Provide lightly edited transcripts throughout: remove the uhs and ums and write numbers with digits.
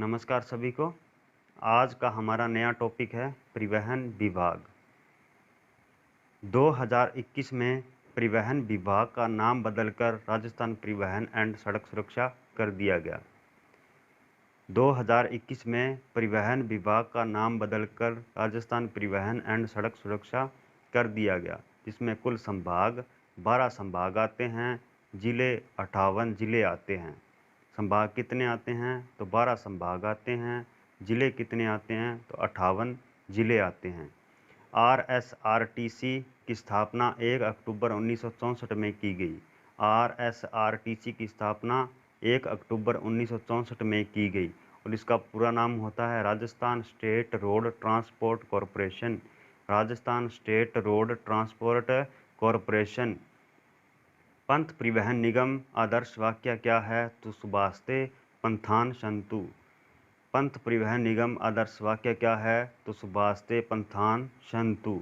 नमस्कार सभी को। आज का हमारा नया टॉपिक है परिवहन विभाग। 2021 में परिवहन विभाग का नाम बदलकर राजस्थान परिवहन एंड सड़क सुरक्षा कर दिया गया। 2021 में परिवहन विभाग का नाम बदलकर राजस्थान परिवहन एंड सड़क सुरक्षा कर दिया गया, जिसमें कुल संभाग 12 संभाग आते हैं, जिले 58 जिले आते हैं। संभाग कितने आते हैं तो 12 संभाग आते हैं, जिले कितने आते हैं तो 58 जिले आते हैं। RSRTC की स्थापना 1 अक्टूबर 1964 में की गई। RSRTC की स्थापना 1 अक्टूबर 1964 में की गई और इसका पूरा नाम होता है Rajasthan state road transport corporation. Rajasthan state road transport corporation. पंथ परिवहन निगम आदर्श वाक्य क्या है तो सुभाषते पंथान संतु। पंथ परिवहन निगम आदर्श वाक्य क्या है तो सुभाषते पंथान संतु।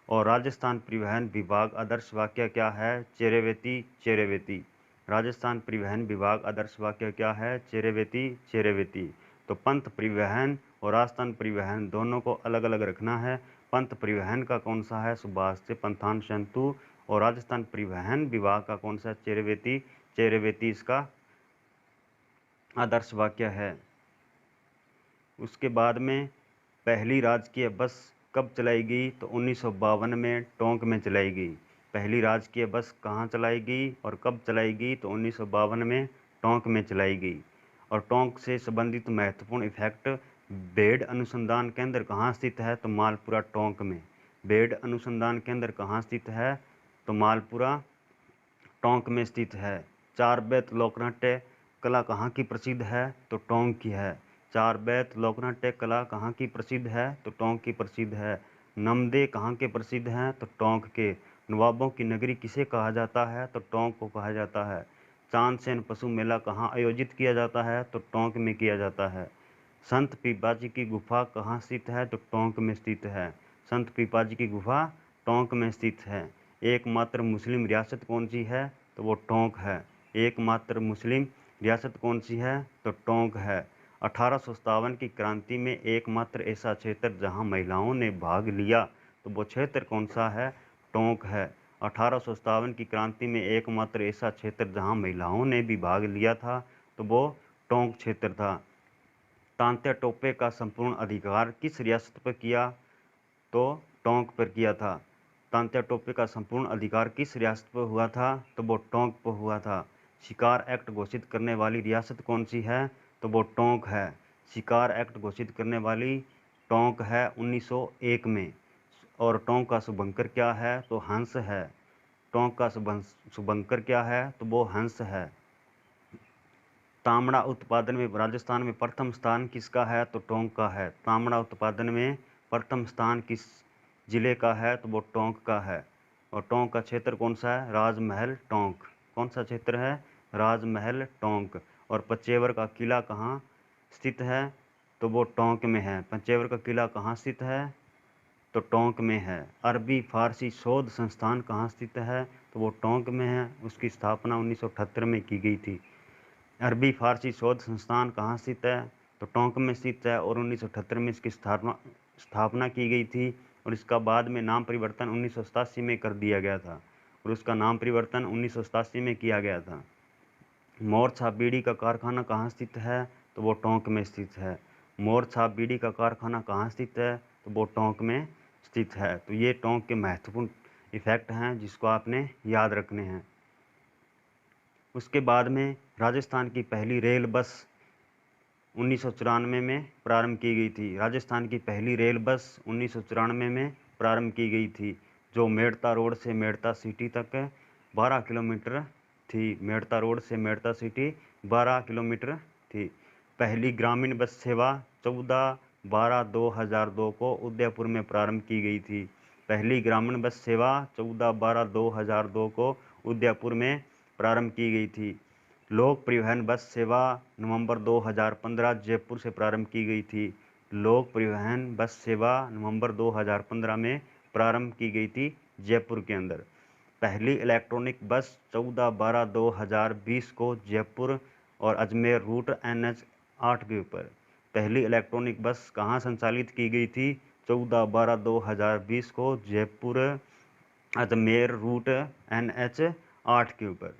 और राजस्थान परिवहन विभाग आदर्श वाक्य क्या है चेरेवेती चेरेवेती। राजस्थान परिवहन विभाग आदर्श वाक्य क्या है चेरेवेती चेरेवेती। तो पंथ परिवहन और राजस्थान परिवहन दोनों को अलग अलग रखना है। पंथ परिवहन का कौन सा है सुभाषते पंथान संतु और राजस्थान परिवहन विभाग का कौन सा चेरेवेती चेरेवेती इसका आदर्श वाक्य है। उसके बाद में पहली राजकीय बस कब चलाई गई तो 1952 में टोंक में चलाई गई। पहली राजकीय बस कहाँ चलाई गई और कब चलाई गई तो 1952 में टोंक में चलाई गई। और टोंक से संबंधित महत्वपूर्ण इफेक्ट, बेड अनुसंधान केंद्र कहाँ स्थित है तो मालपुरा टोंक में। बेड अनुसंधान केंद्र कहाँ स्थित है तो मालपुरा टोंक में स्थित है। चार बेत लोकनाट्य कला कहाँ की प्रसिद्ध है तो टोंक की है। चार बेत लोकनाट्य कला कहाँ की प्रसिद्ध है तो टोंक की प्रसिद्ध है। नमदे कहाँ के प्रसिद्ध हैं तो टोंक के। नवाबों की नगरी किसे कहा जाता है तो टोंक को कहा जाता है। चांदसेन पशु मेला कहाँ आयोजित किया जाता है तो टोंक में किया जाता है। संत पीपाजी की गुफा कहाँ स्थित है तो टोंक में स्थित है। संत पीपाजी की गुफा टोंक में स्थित है। एकमात्र मुस्लिम रियासत कौन सी है तो वो टोंक है। एकमात्र मुस्लिम रियासत कौन सी है तो टोंक है। 1857 की क्रांति में एकमात्र ऐसा क्षेत्र जहां महिलाओं ने भाग लिया तो वो क्षेत्र कौन सा है टोंक है। 1857 की क्रांति में एकमात्र ऐसा क्षेत्र जहां महिलाओं ने भी भाग लिया था तो वो टोंक क्षेत्र था। तांत्या टोपे का संपूर्ण अधिकार किस रियासत पर किया तो टोंक पर किया था। तांत्या टोपे का संपूर्ण अधिकार किस रियासत पर हुआ था तो वो टोंक पर हुआ था। शिकार एक्ट घोषित करने वाली रियासत कौन सी है तो वो टोंक है। शिकार एक्ट घोषित करने वाली टोंक है 1901 में। और टोंक का शुभंकर क्या है तो हंस है। टोंक का शुभंकर क्या है तो वो हंस है। तांबड़ा उत्पादन में राजस्थान में प्रथम स्थान किसका है तो टोंक का है। तांबड़ा उत्पादन में प्रथम स्थान किस जिले का है तो वो टोंक का है। और टोंक का क्षेत्र कौन सा है राजमहल टोंक। कौन सा क्षेत्र है राजमहल टोंक। और पचेवर का किला कहाँ स्थित है तो वो टोंक में है। पचेवर का किला कहाँ स्थित है तो टोंक में है। अरबी फारसी शोध संस्थान कहाँ स्थित है तो वो टोंक में है। उसकी स्थापना 1978 में की गई थी। अरबी फारसी शोध संस्थान कहाँ स्थित है तो टोंक में स्थित है और 1978 में इसकी स्थापना की गई थी। और इसका बाद में नाम परिवर्तन 1987 में कर दिया गया था और उसका नाम परिवर्तन 1987 में किया गया था। मोर छाप बीड़ी का कारखाना कहाँ स्थित है तो वो टोंक में स्थित है। मोर छाप बीड़ी का कारखाना कहाँ स्थित है तो वो टोंक में स्थित है। तो ये टोंक के महत्वपूर्ण इफेक्ट हैं जिसको आपने याद रखने हैं। उसके बाद में राजस्थान की पहली रेल बस 1994 में प्रारंभ की गई थी। राजस्थान की पहली रेल बस 1994 में प्रारंभ की गई थी जो मेड़ता रोड से मेड़ता सिटी तक 12 किलोमीटर थी। मेड़ता रोड से मेड़ता सिटी 12 किलोमीटर थी। पहली ग्रामीण बस सेवा 14/12/2002 को उदयपुर में प्रारंभ की गई थी। पहली ग्रामीण बस सेवा 14/12/2002 को उदयपुर में प्रारंभ की गई थी। लोक परिवहन बस सेवा नवंबर 2015 जयपुर से प्रारंभ की गई थी। लोक परिवहन बस सेवा नवंबर 2015 में प्रारंभ की गई थी जयपुर के अंदर। पहली इलेक्ट्रॉनिक बस 14/12/2020 को जयपुर और अजमेर रूट NH 8 के ऊपर पहली इलेक्ट्रॉनिक बस कहाँ संचालित की गई थी? 14/12/2020 को जयपुर अजमेर रूट NH 8 के ऊपर।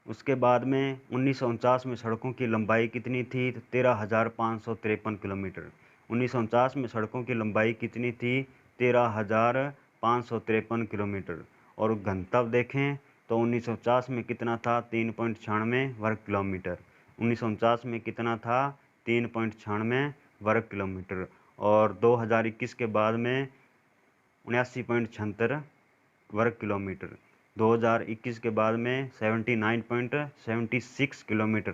उसके बाद में 1949 में सड़कों की लंबाई कितनी थी? तो 13,553 किलोमीटर। 1949 में सड़कों की लंबाई कितनी थी? 13,553 किलोमीटर। और घनत्व देखें तो 1949 में कितना था? 3.96 वर्ग किलोमीटर। 1949 में कितना था? 3.96 वर्ग किलोमीटर। और 2021 के बाद में 79.76 वर्ग किलोमीटर। 2021 के बाद में 79.76 किलोमीटर।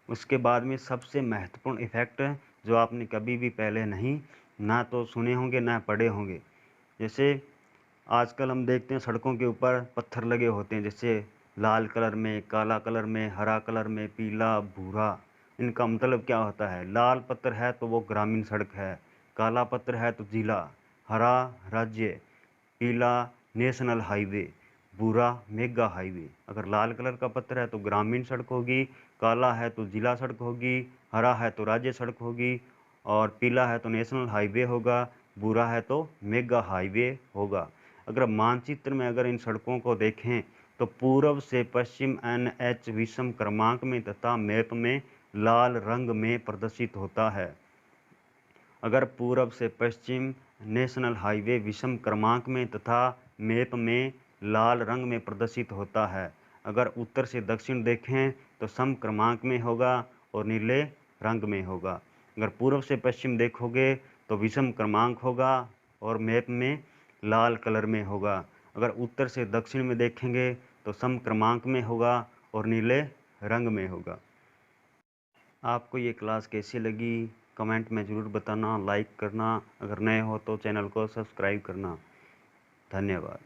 उसके बाद में सबसे महत्वपूर्ण इफेक्ट जो आपने कभी भी पहले नहीं ना तो सुने होंगे ना पढ़े होंगे। जैसे आजकल हम देखते हैं सड़कों के ऊपर पत्थर लगे होते हैं, जैसे लाल कलर में, काला कलर में, हरा कलर में, पीला, भूरा। इनका मतलब क्या होता है? लाल पत्थर है तो वो ग्रामीण सड़क है, काला पत्थर है तो जिला, हरा राज्य, पीला नेशनल हाईवे, भूरा मेगा हाईवे। अगर लाल कलर का पत्थर है तो ग्रामीण सड़क होगी, काला है तो जिला सड़क होगी, हरा है तो राज्य सड़क होगी, और पीला है तो नेशनल हाईवे होगा, भूरा है तो मेगा हाईवे होगा। अगर मानचित्र में अगर इन सड़कों को देखें तो पूर्व से पश्चिम NH विषम क्रमांक में तथा मैप में लाल रंग में प्रदर्शित होता है। अगर पूर्व से पश्चिम नेशनल हाईवे विषम क्रमांक में तथा मैप में लाल रंग में प्रदर्शित होता है। अगर उत्तर से दक्षिण देखें तो सम क्रमांक में होगा और नीले रंग में होगा। अगर पूर्व से पश्चिम देखोगे तो विषम क्रमांक होगा और मैप में लाल कलर में होगा। अगर उत्तर से दक्षिण में देखेंगे तो सम क्रमांक में होगा और नीले रंग में होगा। आपको ये क्लास कैसी लगी कमेंट में ज़रूर बताना, लाइक करना, अगर नए हो तो चैनल को सब्सक्राइब करना। धन्यवाद।